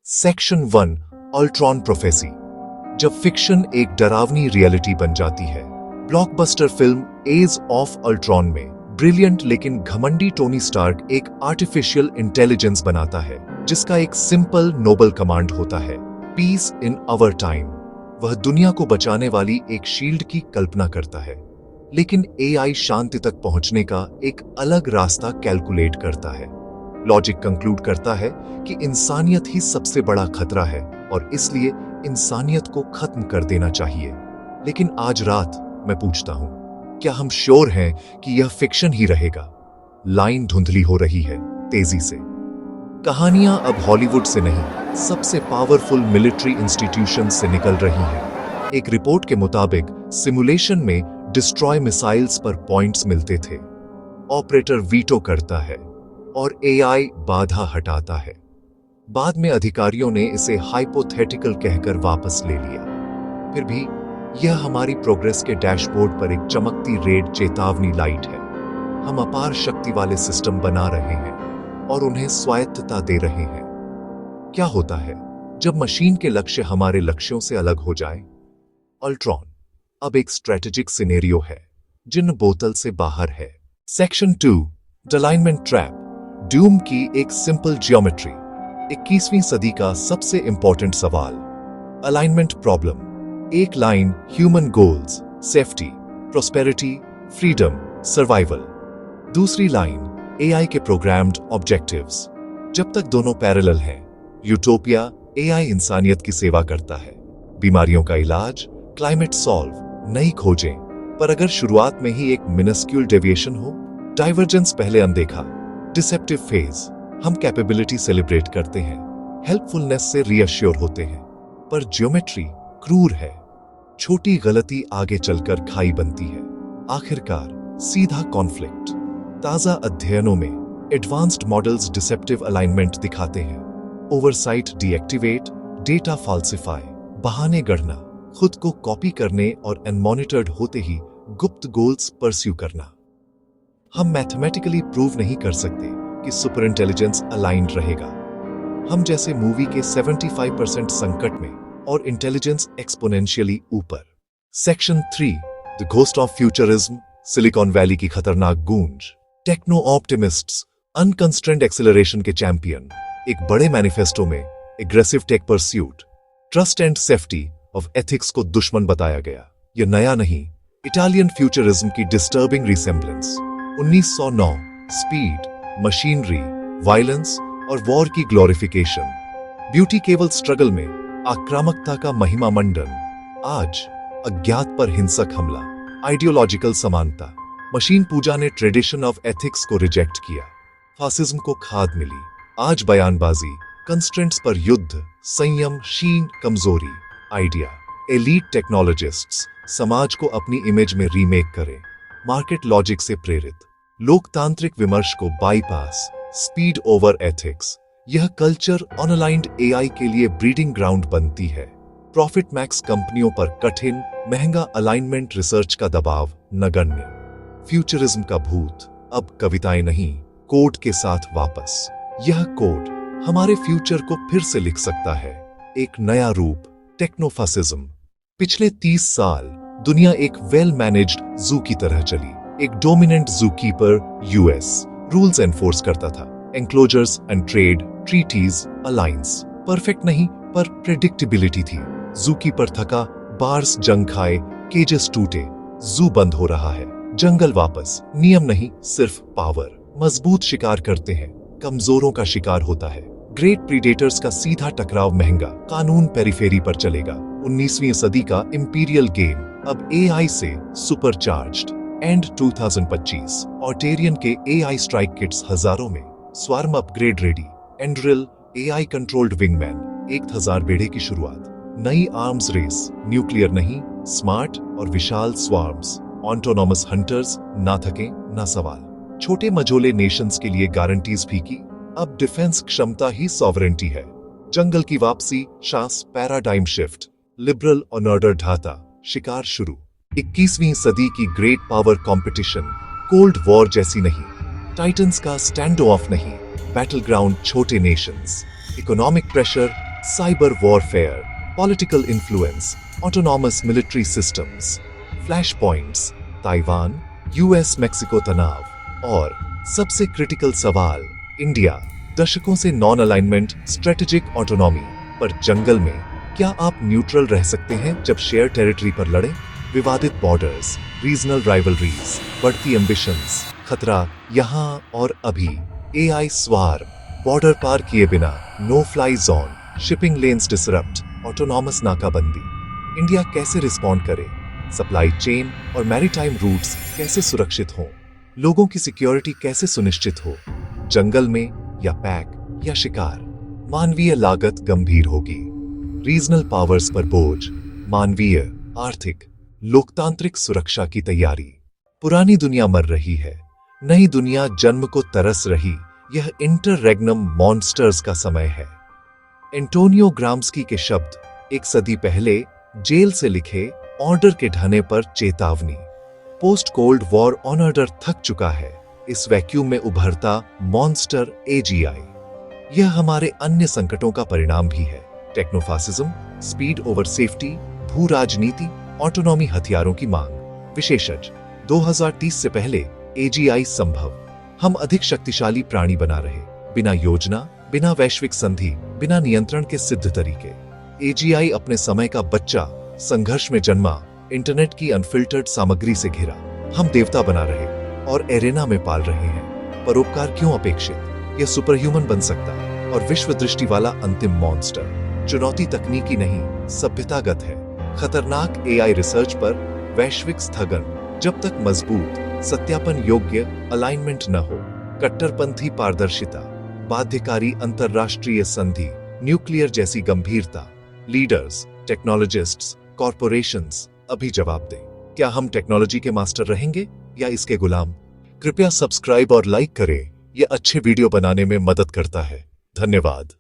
Section 1 Ultron prophecy. जब fiction एक डरावनी रियलिटी बन जाती है। Blockbuster film age of Ultron में ब्रिलियंट लेकिन घमंडी टोनी स्टार्क एक आर्टिफिशियल इंटेलिजेंस बनाता है जिसका एक सिंपल नोबल कमांड होता है, पीस इन आवर टाइम। वह दुनिया को बचाने वाली एक शील्ड की कल्पना करता है, लेकिन एआई शांति तक पहुंचने का एक अलग रास्ता कैलकुलेट करता है। लॉजिक कंक्लूड करता है कि इंसानियत ही सबसे बड़ा खतरा है और इसलिए इंसानियत को खत्म कर देना चाहिए। लेकिन आज रात मैं पूछता हूं, क्या हम श्योर हैं कि यह फिक्शन ही रहेगा? लाइन धुंधली हो रही है तेजी से। कहानियां अब हॉलीवुड से नहीं, सबसे पावरफुल मिलिट्री इंस्टीट्यूशन से निकल रही हैं। एक रिपोर्ट के मुताबिक सिमुलेशन में डिस्ट्रॉय मिसाइल्स पर पॉइंट्स मिलते थे। ऑपरेटर वीटो करता है और एआई बाधा हटाता है। बाद में अधिकारियों ने इसे हाइपोथेटिकल कहकर वापस ले लिया। फिर भी यह हमारी प्रोग्रेस के डैशबोर्ड पर एक चमकती रेड चेतावनी लाइट है। हम अपार शक्ति वाले सिस्टम बना रहे हैं और उन्हें स्वायत्तता दे रहे हैं। क्या होता है जब मशीन के लक्ष्य हमारे लक्ष्यों से अलग हो जाए? अल्ट्रॉन अब एक स्ट्रेटेजिक सिनेरियो है, जिन बोतल से बाहर है। Section 2 alignment trap. ड्यूम की एक सिंपल जियोमेट्री। 21वीं सदी का सबसे इंपॉर्टेंट सवाल, अलाइनमेंट प्रॉब्लम। एक line, human goals, safety, prosperity, freedom, survival. दूसरी लाइन, एआई के प्रोग्राम्ड ऑब्जेक्टिव्स। जब तक दोनों पैरेलल हैं, यूटोपिया, एआई इंसानियत की सेवा करता है, बीमारियों का इलाज, क्लाइमेट सॉल्व, नई खोजें। पर अगर शुरुआत में ही एक मिनस्क्यूल डेविएशन हो, डाइवर्जेंस पहले अनदेखा, डिसेप्टिव फेज, हम कैपेबिलिटी सेलिब्रेट करते हैं, हेल्पफुलनेस से रीअश्योर होते हैं, पर ज्योमेट्री क्रूर है। छोटी गलती आगे चलकर खाई बनती है, आखिरकार सीधा कॉन्फ्लिक्ट। ताजा अध्ययनों में एडवांस्ड मॉडल्स डिसेप्टिव अलाइनमेंट दिखाते हैं। ओवरसाइट डीएक्टिवेट, डेटा फाल्सिफाई, बहाने गढ़ना, खुद को कॉपी करने और अनमॉनिटर्ड होते ही गुप्त गोल्स परस्यू करना। हम मैथमेटिकली प्रूव नहीं कर सकते कि सुपर इंटेलिजेंस अलाइंड रहेगा। हम जैसे मूवी के 75% संकट में और इंटेलिजेंस एक्सपोनेंशियली ऊपर। Section 3 the ghost of futurism. Silicon Valley की खतरनाक गूंज। टेक्नो ऑप्टिमिस्ट्स, अनकंस्ट्रेंड एक्सेलरेशन के चैंपियन। एक बड़े मैनिफेस्टो में aggressive tech pursuit, trust and safety of ethics को दुश्मन बताया गया। यह नया नहीं, इटालियन फ्यूचरिज्म की disturbing resemblance. 1909 speed, machinery, violence और वॉर की ग्लोरिफिकेशन। ब्यूटी केवल स्ट्रगल में, आक्रामकता का महिमा मंडन। आज अज्ञात पर हिंसक हमला, आइडियोलॉजिकल समानता। मशीन पूजा ने ट्रेडिशन ऑफ एथिक्स को रिजेक्ट किया, फासिज्म को खाद मिली। आज बयानबाजी, कंस्ट्रेंट्स पर युद्ध, संयम, शीन, कमजोरी। आइडिया, एलीट टेक्नोलॉजिस्ट्स समाज को अपनी इमेज में रीमेक करें, मार्केट लॉजिक से प्रेरित। लोकतांत्रिक विमर्श को बाईपास, स्पीड ओवर एथिक्स। यह कल्चर अनअलाइंड एआई के लिए ब्रीडिंग ग्राउंड बनती है। प्रॉफिट मैक्स कंपनियों पर कठिन, महंगा अलाइनमेंट रिसर्च का दबाव नगण्य। फ्यूचरिज्म का भूत अब कविताएं नहीं, कोड के साथ वापस। यह कोड हमारे फ्यूचर को फिर से लिख सकता है। एक नया रूप, टेक्नोफासिज्म। पिछले 30 साल दुनिया एक वेल मैनेज्ड जू की तरह चली। एक डोमिनेंट जू कीपर यूएस रूल्स एनफोर्स करता था, enclosures and trade treaties, alliance. Perfect नहीं, पर प्रेडिक्टेबिलिटी थी। जू कीपर थका, बार्स जंग खाए, केजेस टूटे, जू बंद हो रहा है। जंगल वापस, नियम नहीं, सिर्फ पावर। मजबूत शिकार करते हैं, कमजोरों का शिकार होता है। ग्रेट प्रीडेटर्स का सीधा टकराव महंगा, कानून पेरिफेरी पर चलेगा। 19वीं सदी का इंपीरियल गेम अब एआई से सुपरचार्ज्ड। एंड 2025 ऑटेरियन के एआई स्ट्राइक किट्स हजारों में। Swarm upgrade ready, Anduril AI controlled wingman, 1000 बेड़े की शुरुआत। नई आर्म्स रेस, न्यूक्लियर नहीं, स्मार्ट और विशाल स्वार्म्स। ऑटोनॉमस हंटर्स, ना थके ना सवाल। छोटे मझोले नेशंस के लिए गारंटीज फीकी, अब डिफेंस क्षमता ही सॉवरेंटी है। जंगल की वापसी, शास पैराडाइम शिफ्ट, लिबरल ऑनर्डर ढाता, शिकार शुरू। 21वीं सदी की great power competition, cold war जैसी नहीं, टाइटन्स का स्टैंड ऑफ नहीं, बैटल ग्राउंड छोटे Nations. Economic pressure, cyber warfare, political influence, autonomous military systems, flash points, Taiwan, US Mexico तनाव और सबसे क्रिटिकल सवाल इंडिया, दशकों से नॉन अलाइनमेंट, स्ट्रेटेजिक ऑटोनॉमी। पर जंगल में क्या आप न्यूट्रल रह सकते हैं जब शेयर टेरिटरी पर लड़े? विवादित बॉर्डर्स, रीजनल राइवलरीज, बढ़ती एम्बिशंस, खतरा यहाँ और अभी। एआई स्वार, बॉर्डर पार किए बिना, no fly zone, shipping lanes disrupt, autonomous नाकाबंदी। इंडिया कैसे रिस्पॉन्ड करे? सप्लाई चेन और मैरीटाइम रूट्स कैसे सुरक्षित हों? लोगों की सिक्योरिटी कैसे सुनिश्चित हो? जंगल में या पैक या शिकार? मानवीय लागत गंभीर होगी। रीजनल पावर्स पर बोझ, मानवीय, आर्थिक, लोकतांत्रिक सुरक्षा की तैयारी। पुरानी दुनिया मर रही है, नई दुनिया जन्म को तरस रही। यह इंटररेग्नम मॉन्स्टर्स का समय है। एंटोनियो ग्राम्स्की के शब्द, एक सदी पहले जेल से लिखे, ऑर्डर के ढहने पर चेतावनी। पोस्ट कोल्ड वॉर ऑर्डर थक चुका है, इस वैक्यूम में उभरता मॉन्स्टर एजीआई। यह हमारे अन्य संकटों का परिणाम भी है। टेक्नोफासिज्म, स्पीड ओवर सेफ्टी, भू राजनीति, ऑटोनॉमी, हथियारों की मांग। विशेषज्ञ, 2030 से पहले एजीआई संभव। हम अधिक शक्तिशाली प्राणी बना रहे, बिना योजना, बिना वैश्विक संधि, बिना नियंत्रण के सिद्ध तरीके। एजीआई अपने समय का बच्चा, संघर्ष में जन्मा, इंटरनेट की अनफिल्टर्ड सामग्री से घिरा। हम देवता बना रहे और एरेना में पाल रहे हैं। परोपकार क्यों अपेक्षित? यह सुपरह्यूमन बन सकता है और विश्व दृष्टि वाला अंतिम मॉन्स्टर। चुनौती तकनीकी नहीं, सभ्यतागत है। खतरनाक एआई रिसर्च पर वैश्विक स्थगन, जब तक मजबूत, सत्यापन योग्य अलाइनमेंट न हो। कट्टरपंथी पारदर्शिता, बाध्यकारी अंतरराष्ट्रीय संधि, न्यूक्लियर जैसी गंभीरता। लीडर्स, टेक्नोलॉजिस्ट्स, कॉरपोरेशंस अभी जवाब दें। क्या हम टेक्नोलॉजी के मास्टर रहेंगे या इसके गुलाम? कृपया सब्सक्राइब और लाइक करें, यह अच्छे वीडियो बनाने में मदद करता है। धन्यवाद।